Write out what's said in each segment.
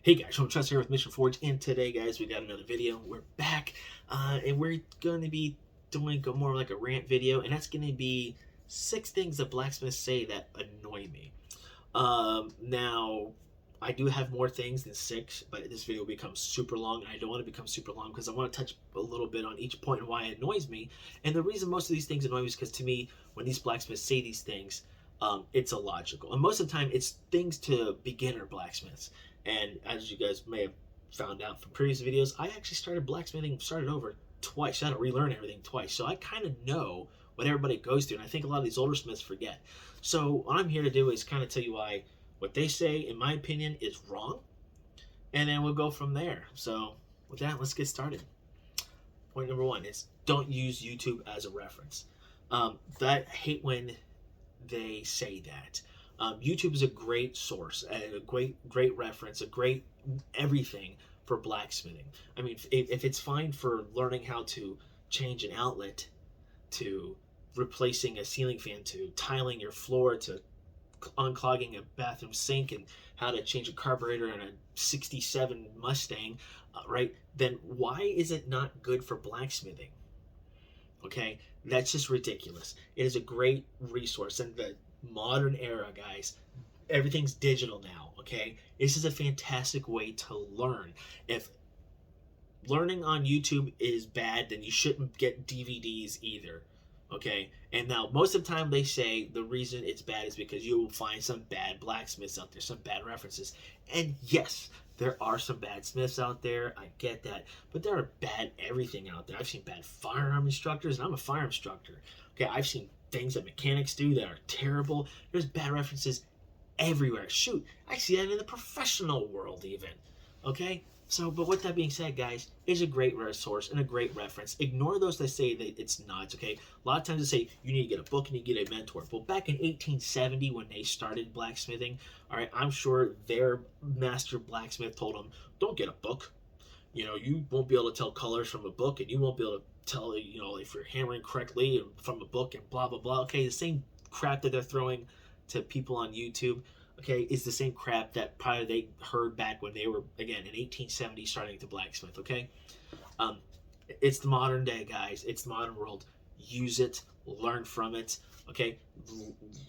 Hey guys, I'm Trust here with Mission Forge, and today, guys, we got another video. We're back, and we're going to be doing more like a rant video, and that's going to be 6 things that blacksmiths say that annoy me. Now, I do have more things than 6, but this video becomes super long, and I don't want to become super long because I want to touch a little bit on each point and why it annoys me. And the reason most of these things annoy me is because, to me, when these blacksmiths say these things, it's illogical. And most of the time, it's things to beginner blacksmiths. And as you guys may have found out from previous videos, I actually started over twice. I had to relearn everything twice. So I kind of know what everybody goes through. And I think a lot of these older smiths forget. So what I'm here to do is kind of tell you why what they say, in my opinion, is wrong. And then we'll go from there. So with that, let's get started. Point number 1 is don't use YouTube as a reference. I hate when they say that. YouTube is a great source, a great reference, a great everything for blacksmithing. I mean, if it's fine for learning how to change an outlet, to replacing a ceiling fan, to tiling your floor, to unclogging a bathroom sink, and how to change a carburetor in a 67 Mustang, right? Then why is it not good for blacksmithing? Okay, that's just ridiculous. It is a great resource, and the modern era, guys, everything's digital now. Okay, this is a fantastic way to learn. If learning on YouTube is bad, then you shouldn't get DVDs either. Okay, and now most of the time they say the reason it's bad is because you will find some bad blacksmiths out there, some bad references. And yes, there are some bad smiths out there, I get that, but there are bad everything out there. I've seen bad firearm instructors, and I'm a fire instructor. Okay, I've seen things that mechanics do that are terrible. There's bad references everywhere. Shoot, I see that in the professional world even. Okay, so, but with that being said, guys, it's a great resource and a great reference. Ignore those that say that it's not. Okay, a lot of times they say you need to get a book and you get a mentor. Well, back in 1870 when they started blacksmithing, all right, I'm sure their master blacksmith told them, don't get a book. You know, you won't be able to tell colors from a book, and you won't be able to tell, you know, if you're hammering correctly from a book and blah blah blah. Okay, the same crap that they're throwing to people on YouTube, okay, is the same crap that probably they heard back when they were, again, in 1870 starting to blacksmith. Okay, it's the modern day, guys. It's the modern world. Use it, learn from it. Okay,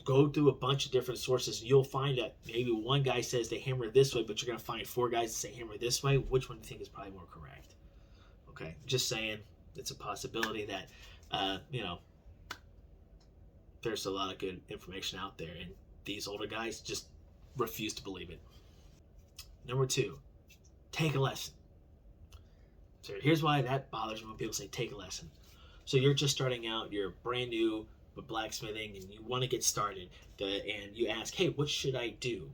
go through a bunch of different sources. You'll find that maybe one guy says they hammer this way, but you're gonna find 4 guys that say hammer this way. Which one do you think is probably more correct? Okay, just saying, it's a possibility that you know, there's a lot of good information out there, and these older guys just refuse to believe it. Number 2, take a lesson. So here's why that bothers me when people say take a lesson. So you're just starting out, you're brand new with blacksmithing, and you want to get started, and you ask, hey, what should I do?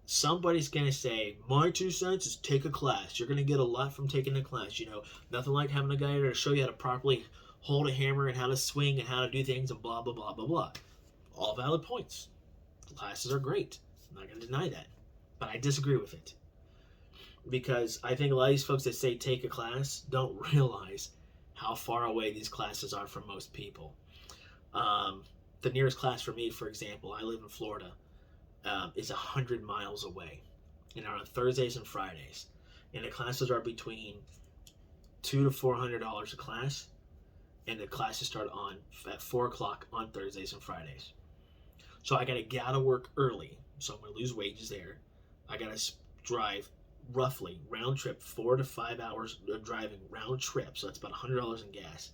Somebody's going to say, my 2 cents is take a class. You're going to get a lot from taking a class. You know, nothing like having a guy there to show you how to properly hold a hammer and how to swing and how to do things and blah, blah, blah, blah, blah. All valid points. Classes are great. I'm not going to deny that. But I disagree with it. Because I think a lot of these folks that say take a class don't realize how far away these classes are from most people. The nearest class for me, for example, I live in Florida, is 100 miles away, and on Thursdays and Fridays, and the classes are between $200 to $400 a class, and the classes start at 4 o'clock on Thursdays and Fridays. So I gotta get out of work early, so I'm gonna lose wages there. I gotta drive roughly round trip 4 to 5 hours of driving round trip, so that's about $100 in gas,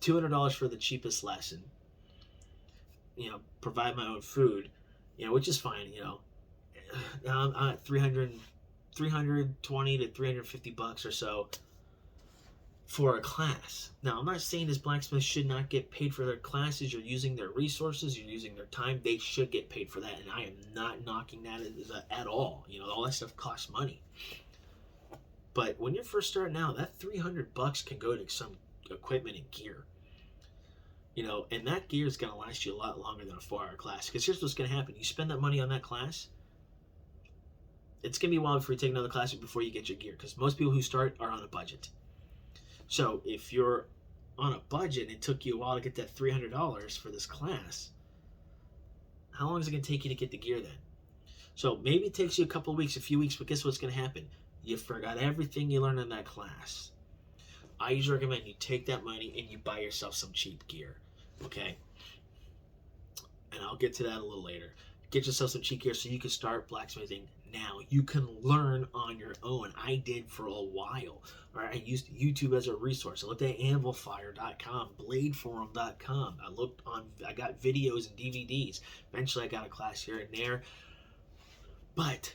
$200 for the cheapest lesson. You know, provide my own food, you know, which is fine. You know, I'm at 320 to $350 or so for a class. Now, I'm not saying this blacksmith should not get paid for their classes. You're using their resources, you're using their time. They should get paid for that, and I am not knocking that at all. You know, all that stuff costs money. But when you're first starting out, that $300 can go to some equipment and gear. You know, and that gear is going to last you a lot longer than a 4-hour class. Because here's what's going to happen. You spend that money on that class, it's going to be a while before you take another class before you get your gear. Because most people who start are on a budget. So if you're on a budget and it took you a while to get that $300 for this class, how long is it going to take you to get the gear then? So maybe it takes you a couple of weeks, a few weeks, but guess what's going to happen? You forgot everything you learned in that class. I usually recommend you take that money and you buy yourself some cheap gear, okay? And I'll get to that a little later. Get yourself some cheap gear so you can start blacksmithing now. You can learn on your own. I did for a while. All right, I used YouTube as a resource. I looked at anvilfire.com, bladeforum.com. I got videos and DVDs. Eventually I got a class here and there. But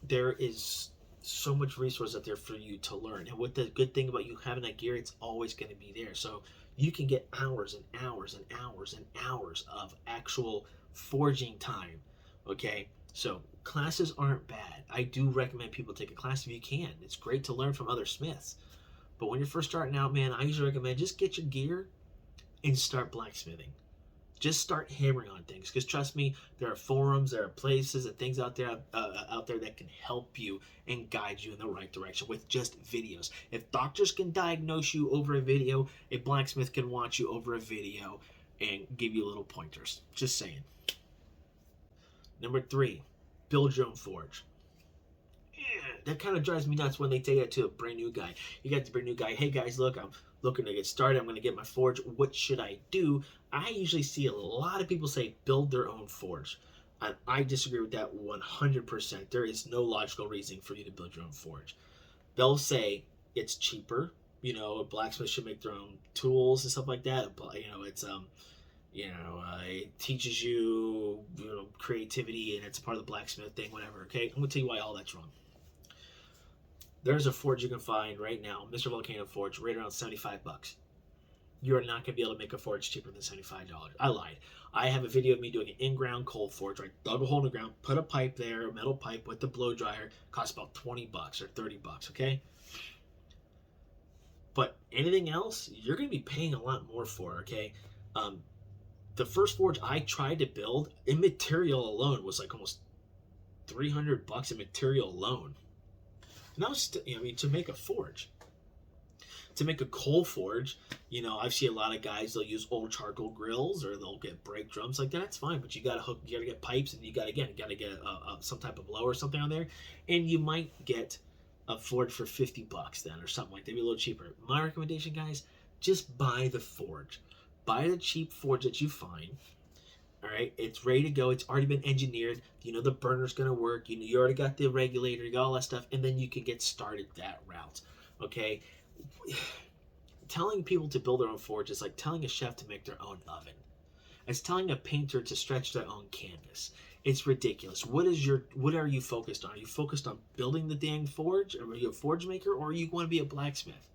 there is so much resource out there for you to learn. And what the good thing about you having that gear, it's always going to be there. So you can get hours and hours and hours and hours of actual forging time. Okay, so classes aren't bad. I do recommend people take a class if you can. It's great to learn from other smiths. But when you're first starting out, man, I usually recommend just get your gear and start blacksmithing. Just start hammering on things, because trust me, there are forums, there are places and things out there that can help you and guide you in the right direction with just videos. If doctors can diagnose you over a video, a blacksmith can watch you over a video and give you little pointers. Just saying. Number 3, build your own forge. That kind of drives me nuts when they take it to a brand new guy. You got the brand new guy, hey guys, look, I'm looking to get started. I'm going to get my forge. What should I do? I usually see a lot of people say build their own forge. And I disagree with that 100%. There is no logical reason for you to build your own forge. They'll say it's cheaper. You know, a blacksmith should make their own tools and stuff like that. But, you know, it's it teaches you, creativity, and it's a part of the blacksmith thing, whatever. Okay, I'm gonna tell you why all that's wrong. There's a forge you can find right now, Mr. Volcano Forge, right around $75. You're not gonna be able to make a forge cheaper than $75. I lied. I have a video of me doing an in-ground coal forge. I dug a hole in the ground, put a pipe there, a metal pipe with the blow dryer. Cost about $20 or $30. Okay. But anything else, you're gonna be paying a lot more for. Okay. The first forge I tried to build, in material alone, was like almost $300 in material alone. And that was, to make a forge. To make a coal forge, I've seen a lot of guys, they'll use old charcoal grills or they'll get brake drums like that. That's fine, but you gotta get pipes, and you gotta get some type of blow or something on there, and you might get a forge for $50 then or something like that, maybe a little cheaper. My recommendation, guys, just buy the forge. Buy the cheap forge that you find. All right, it's ready to go. It's already been engineered. The burner's gonna work. You already got the regulator. You got all that stuff, and then you can get started that route. Okay, telling people to build their own forge is like telling a chef to make their own oven. It's telling a painter to stretch their own canvas. It's ridiculous. What are you focused on? Are you focused on building the dang forge? Are you a forge maker, or are you going to be a blacksmith?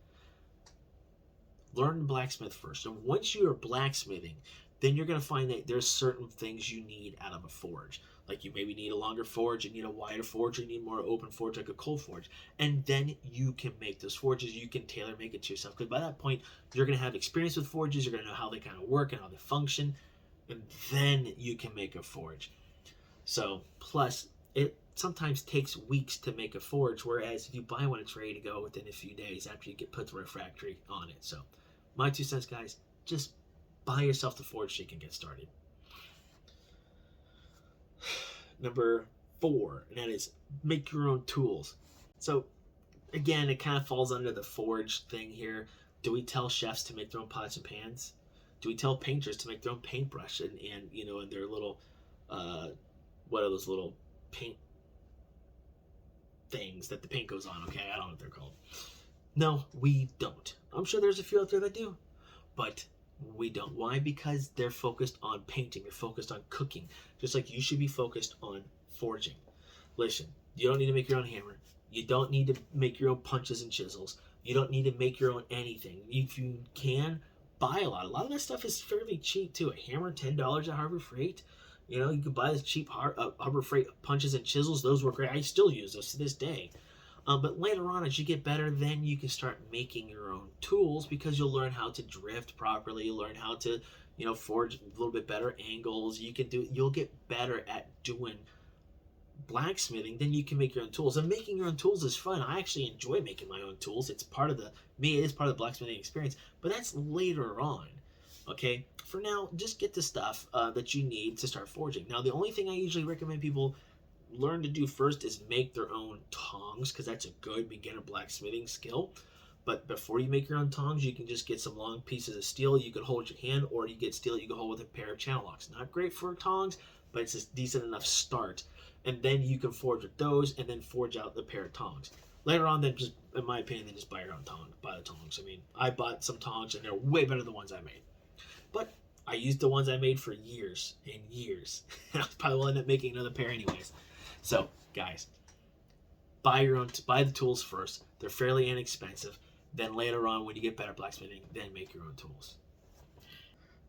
Learn blacksmith first. And once you are blacksmithing, then you're going to find that there's certain things you need out of a forge. Like you maybe need a longer forge, you need a wider forge, you need more open forge like a coal forge. And then you can make those forges. You can tailor make it to yourself. Because by that point, you're going to have experience with forges. You're going to know how they kind of work and how they function. And then you can make a forge. So, plus, it sometimes takes weeks to make a forge. Whereas if you buy one, it's ready to go within a few days after you put the refractory on it. So, my 2 cents, guys, just buy yourself the forge so you can get started. Number 4, and that is make your own tools. So, again, it kind of falls under the forge thing here. Do we tell chefs to make their own pots and pans? Do we tell painters to make their own paintbrush and their little, what are those little paint things that the paint goes on? Okay, I don't know what they're called. No, we don't. I'm sure there's a few out there that do, but we don't. Why? Because they're focused on painting. They're focused on cooking. Just like you should be focused on forging. Listen, you don't need to make your own hammer. You don't need to make your own punches and chisels. You don't need to make your own anything. If you can, buy a lot. A lot of that stuff is fairly cheap too. A hammer, $10 at Harbor Freight. You can buy this cheap Harbor Freight punches and chisels. Those work great. I still use those to this day. But later on, as you get better, then you can start making your own tools, because you'll learn how to drift properly. You'll learn how to, forge a little bit better angles. You'll get better at doing blacksmithing. Then you can make your own tools. And making your own tools is fun. I actually enjoy making my own tools. It is part of the blacksmithing experience. But that's later on. Okay. For now, just get the stuff that you need to start forging. Now, the only thing I usually recommend people learn to do first is make their own tongs, because that's a good beginner blacksmithing skill. But before you make your own tongs, you can just get some long pieces of steel you can hold your hand, or you get steel you can hold with a pair of channel locks. Not great for tongs, but it's a decent enough start. And then you can forge with those, and then forge out the pair of tongs. Later on, then just, in my opinion, then just buy your own buy the tongs. I mean, I bought some tongs, and they're way better than the ones I made. But I used the ones I made for years and years. I probably will end up making another pair anyways. So, guys, buy the tools first. They're fairly inexpensive. Then later on, when you get better at blacksmithing, then make your own tools.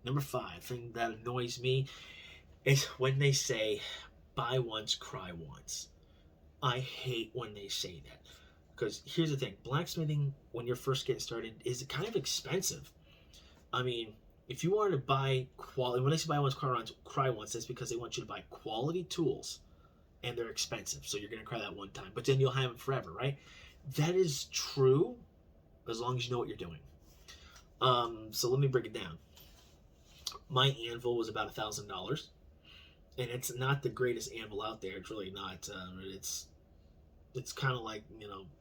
Number 5, thing that annoys me is when they say, buy once, cry once. I hate when they say that. Because here's the thing, blacksmithing, when you're first getting started, is kind of expensive. I mean, if you wanted to buy quality, when they say buy once, cry once, that's because they want you to buy quality tools, and they're expensive. So you're going to cry that one time, but then you'll have them forever, right? That is true, as long as you know what you're doing. So let me break it down. My anvil was about $1,000, and it's not the greatest anvil out there. It's really not. It's kind of like,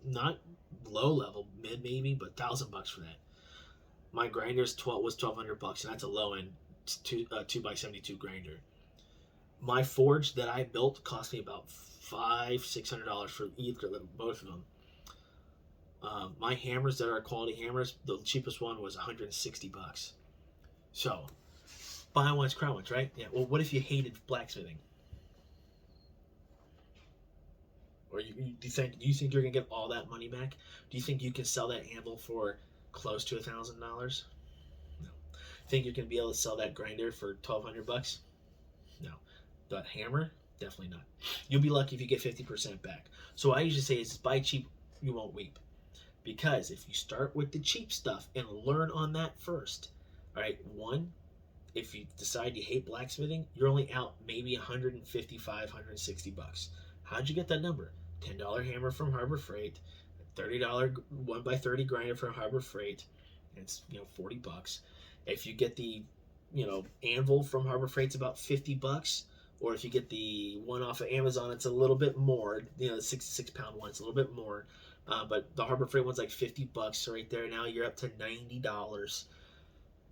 not low level, mid maybe, but $1,000 for that. My grinder was $1,200, and that's a low end 2x72 grinder. My forge that I built cost me about $500-$600 for both of them. My hammers that are quality hammers, the cheapest one was $160. So, buy once, cry once, right? Yeah. Well, what if you hated blacksmithing? Or do you think you're gonna get all that money back? Do you think you can sell that anvil for close to $1,000? No. Think you're gonna be able to sell that grinder for $1,200? No. That hammer? Definitely not. You'll be lucky if you get 50% back. So what I usually say is buy cheap, you won't weep. Because if you start with the cheap stuff and learn on that first, all right, if you decide you hate blacksmithing, you're only out maybe $155, $160. How'd you get that number? $10 hammer from Harbor Freight, $30 1x30 grinder from Harbor Freight. It's $40. If you get the anvil from Harbor Freight, it's about $50. Or if you get the one off of Amazon, it's a little bit more. The 66-pound one, it's a little bit more. But the Harbor Freight one's like $50. So right there, now you're up to $90.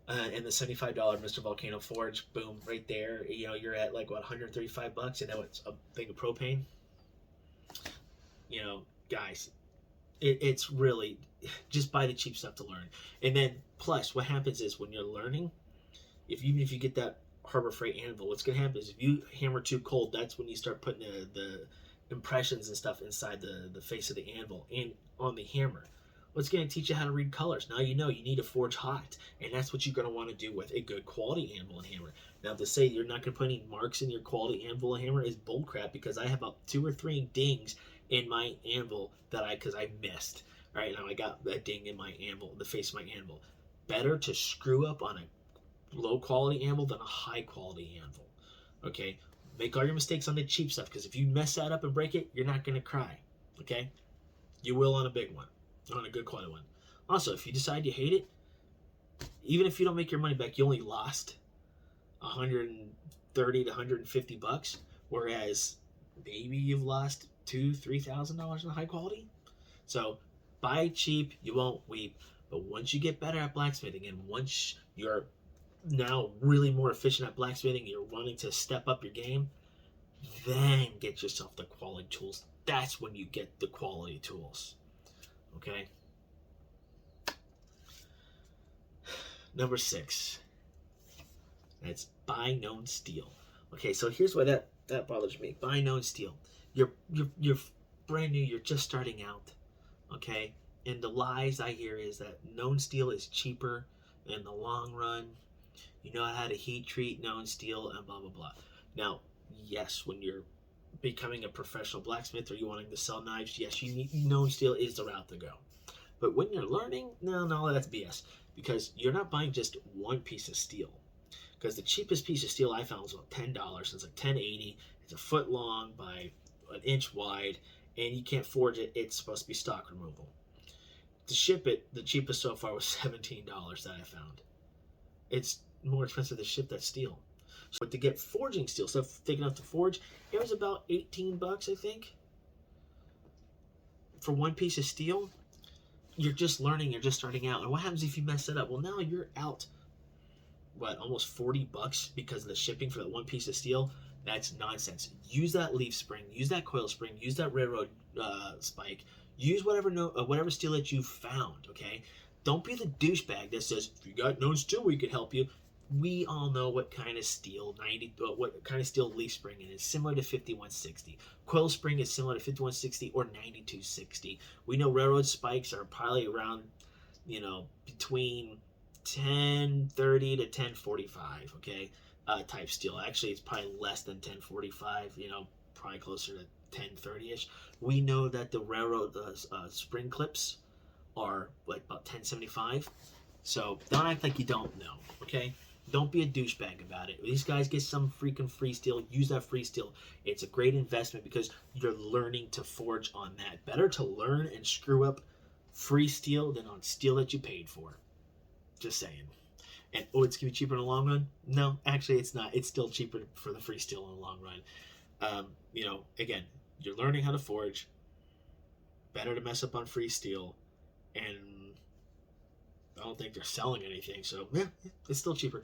And the $75 Mr. Volcano Forge, boom, right there. You're at like what, $135, and now it's a thing of propane. Guys, it's really just buy the cheap stuff to learn. And then plus, what happens is when you're learning, even if you get that Harbor Freight anvil, what's gonna happen is if you hammer too cold, that's when you start putting the impressions and stuff inside the face of the anvil and on the hammer. What's going to teach you how to read colors? Now you need to forge hot, and that's what you're going to want to do with a good quality anvil and hammer. Now to say you're not going to put any marks in your quality anvil and hammer is bullcrap, because I have about 2 or 3 dings in my anvil because I missed. All right, now I got a ding in my anvil, the face of my anvil. Better to screw up on a low quality anvil than a high quality anvil. Okay, make all your mistakes on the cheap stuff, because if you mess that up and break it, you're not going to cry. Okay, you will on a big one. On a good quality one. Also, if you decide you hate it, even if you don't make your money back, you only lost $130 to $150, whereas maybe you've lost $2,000-$3,000 in high quality. So buy cheap, you won't weep. But once you get better at blacksmithing, and once you're now really more efficient at blacksmithing, you're wanting to step up your game, then get yourself the quality tools. That's when you get the quality tools. Okay. Number 6. That's buy known steel. Okay, so here's why that bothers me. Buy known steel. You're brand new. You're just starting out. Okay, and the lies I hear is that known steel is cheaper in the long run. You know how to heat treat known steel and blah blah blah. Now, yes, when you're becoming a professional blacksmith or you wanting to sell knives, yes, you need known steel is the route to go. But when you're learning, no, that's BS, because you're not buying just one piece of steel. Because the cheapest piece of steel I found was about $10. It's like $10.80. It's a foot long by an inch wide, and you can't forge it. It's supposed to be stock removal. To ship it, the cheapest so far was $17 that I found. It's more expensive to ship that steel. But to get forging steel, stuff thick enough to forge, it was about 18 bucks, I think, for one piece of steel. You're just learning, you're just starting out. And what happens if you mess it up? Well, now you're out, what, almost 40 bucks because of the shipping for that one piece of steel. That's nonsense. Use that leaf spring, use that coil spring, use that railroad spike, use whatever steel that you found, okay? Don't be the douchebag that says, if you got known steel, we could help you. We all know what kind of steel what kind of steel leaf spring is similar to 5160. Coil spring is similar to 5160 or 9260. We know railroad spikes are probably around, between 1030 to 1045. Okay, type steel. Actually, it's probably less than 1045. Probably closer to 1030ish. We know that the railroad spring clips are like about 1075. So don't act like you don't know. Okay. Don't be a douchebag about it. These guys get some freaking free steel. Use that free steel. It's a great investment because you're learning to forge on that. Better to learn and screw up free steel than on steel that you paid for. Just saying. And it's gonna be cheaper in the long run? No, actually it's not. It's still cheaper for the free steel in the long run. Again, you're learning how to forge. Better to mess up on free steel, and I don't think they're selling anything, so yeah, it's still cheaper.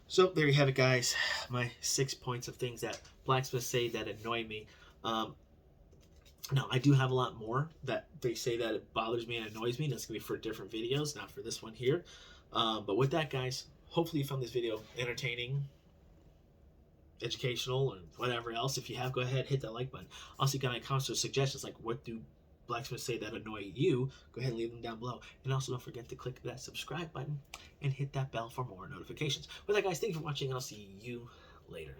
So there you have it, guys. My 6 points of things that blacksmiths say that annoy me. Now, I do have a lot more that they say that it bothers me and annoys me. That's going to be for different videos, not for this one here. But with that, guys, hopefully you found this video entertaining, educational, or whatever else. If you have, go ahead, hit that like button. Also, you got any comments or suggestions, like what do blacksmiths say that annoy you? Go ahead and leave them down below. And also don't forget to click that subscribe button and hit that bell for more notifications. With that, guys, thank you for watching, and I'll see you later.